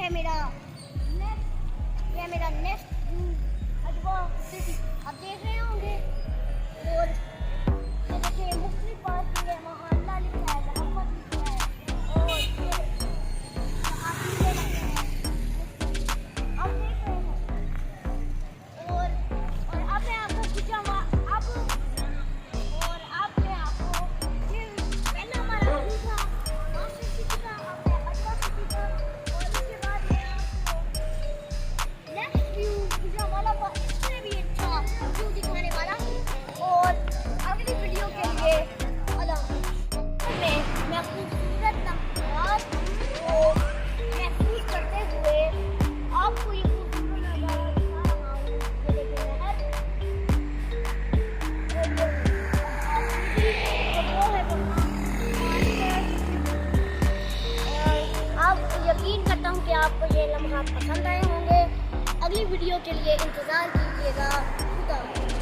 है मेरा next view अजवा city, आप देख रहे होंगे। और ये देखिए मुख्तलिफ पार्क है, मोहल्ला लिखा है, रहमत लिखा है, और ये आप देख रहे हैं। और अब मैं आपको ये पहला हमारा व्यू था मास्टर सिटी का, आपने अजवा सिटी का, और उसके बाद मैं आपको नेक्स्ट व्यू गुजरांवाला का इससे भी अच्छा व्यू दिखाने वाला हूँ। और अगली वीडियो के लिए मैं खूबसूरत नज़ारा को महसूस करते हुए आपको ये खूबसूरत नज़ारा दिखा रहा हूँ। ये देखिए नहर, आप यकीन करता हूँ कि आपको ये लम्हा पसंद आए होंगे। अगली वीडियो के लिए इंतज़ार कीजिएगा। खुदा हाफ़िज़।